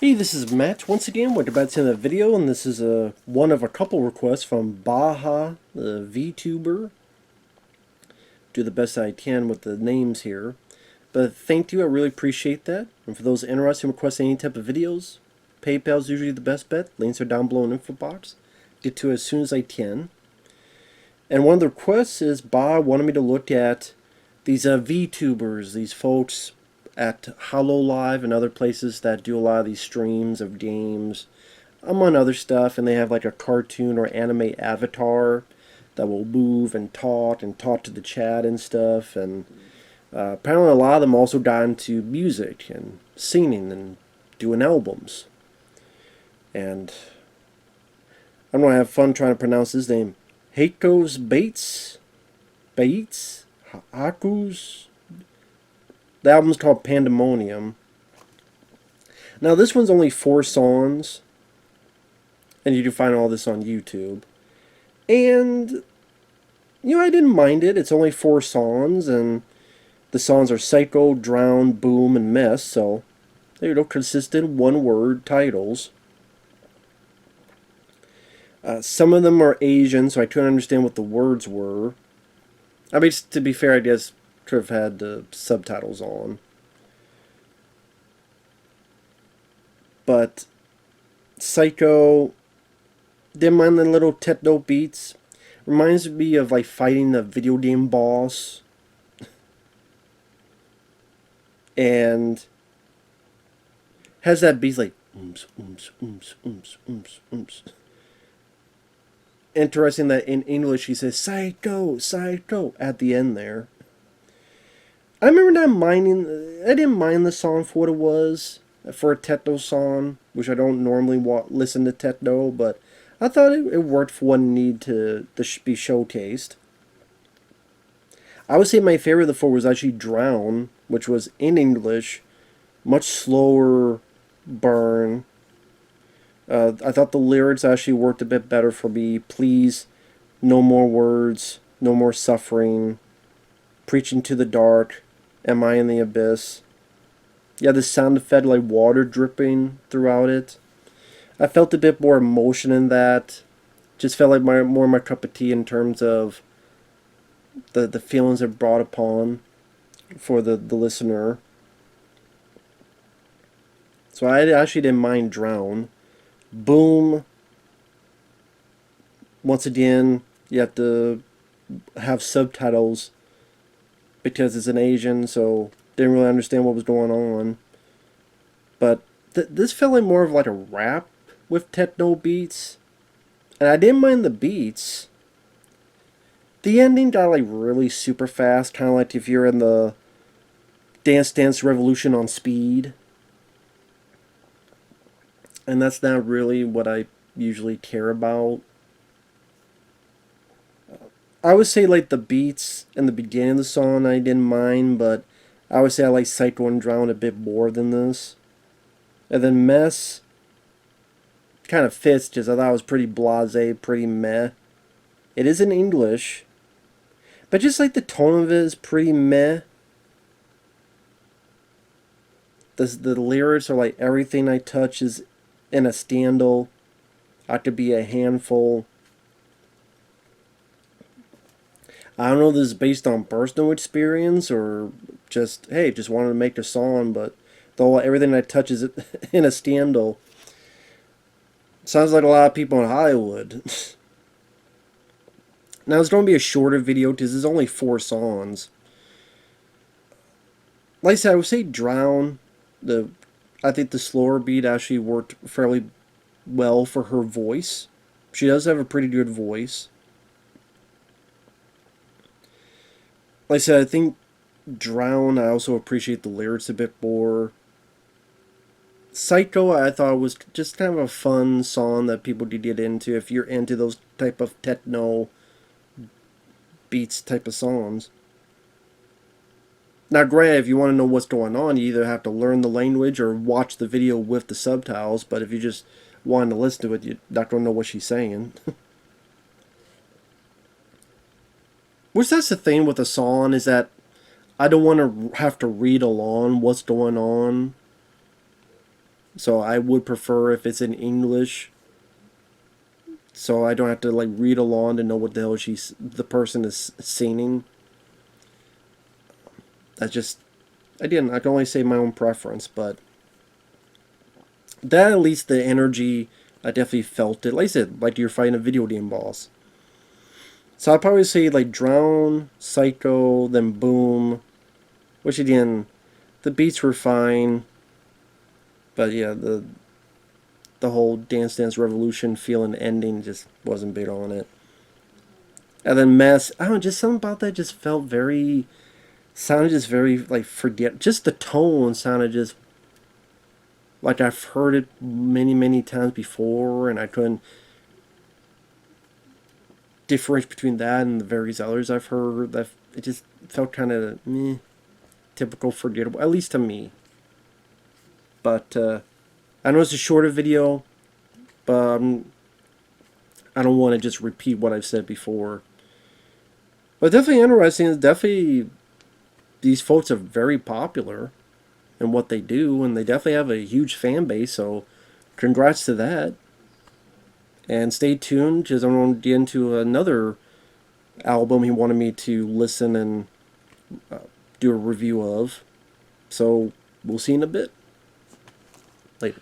Hey, this is Matt once again. We're about to end the video, and this is one of a couple requests from Baja, the VTuber. Do the best I can with the names here. But thank you, I really appreciate that. And for those interested in requesting any type of videos, PayPal is usually the best bet. Links are down below in the info box. Get to it as soon as I can. And one of the requests is Baja wanted me to look at these VTubers, these folks at Live and other places that do a lot of these streams of games, among other stuff, and they have like a cartoon or anime avatar that will move and talk to the chat and stuff. And apparently a lot of them also got into music and singing and doing albums. And I'm going to have fun trying to pronounce his name. Hakos Bates, Hakos. The album's called Pandaemonium. Now this one's only 4 songs, and you can find all this on YouTube. And I didn't mind it. It's only 4 songs, and the songs are Psycho, Drown, Boom, and Mess. So there you go, consistent one-word titles. Some of them are Asian, so I couldn't understand what the words were. I mean, to be fair, I guess could have had the subtitles on. But Psycho, didn't mind the little techno beats. Reminds me of like fighting the video game boss. And has that beat like ooms, ooms, ooms, ooms, ooms, ooms. Interesting that in English he says psycho, psycho at the end there. I remember not minding. I didn't mind the song for what it was for a techno song, which I don't normally listen to techno, but I thought it worked for what needed to be showcased. I would say my favorite of the 4 was actually Drown, which was in English, much slower burn. I thought the lyrics actually worked a bit better for me. Please, no more words, no more suffering, preaching to the dark, am I in the abyss? Yeah, the sound effect like water dripping throughout it. I felt a bit more emotion in that. Just felt like more my cup of tea in terms of the feelings it brought upon for the listener. So I actually didn't mind Drown. Boom. Once again, you have to have subtitles because it's an Asian, so didn't really understand what was going on. But this felt like more of like a rap with techno beats, and I didn't mind the beats. The ending got like really super fast, kind of like if you're in the Dance Dance Revolution on speed. And that's not really what I usually care about. I would say like the beats in the beginning of the song I didn't mind, but I would say I like Psycho and Drown a bit more than this. And then Mess kind of fits because I thought it was pretty blasé, pretty meh. It is in English, but just like the tone of it is pretty meh. The lyrics are like everything I touch is in a scandal. I could be a handful. I don't know if this is based on personal experience or just, hey, just wanted to make a song, but though everything I touch is in a scandal. Sounds like a lot of people in Hollywood. Now it's going to be a shorter video because there's only 4 songs. Like I said, I would say Drown. I think the slower beat actually worked fairly well for her voice. She does have a pretty good voice. Like I said, I think Drown, I also appreciate the lyrics a bit more. Psycho, I thought was just kind of a fun song that people could get into if you're into those type of techno beats type of songs. Now, granted, if you want to know what's going on, you either have to learn the language or watch the video with the subtitles. But if you just want to listen to it, you're not going to know what she's saying. Which that's the thing with a song, is that I don't want to have to read along what's going on. So I would prefer if it's in English, so I don't have to like read along to know what the hell the person is singing. That's just, again, I can only say my own preference, but that, at least the energy, I definitely felt it. Like I said, like you're fighting a video game boss. So I'd probably say like Drown, Psycho, then Boom, which again, the beats were fine, but yeah, the whole Dance Dance Revolution feeling ending just wasn't big on it. And then Mess, I don't know, just something about that just felt very, sounded just very like forget. Just the tone sounded just like I've heard it many times before, and I couldn't differentiate between that and the various others I've heard. That it just felt kind of meh, typical, forgettable, at least to me. But I know it's a shorter video, but I don't want to just repeat what I've said before. But definitely interesting. It's definitely, these folks are very popular in what they do, and they definitely have a huge fan base. So, congrats to that. And stay tuned, because I'm going to get into another album he wanted me to listen and do a review of. So, we'll see in a bit. Later.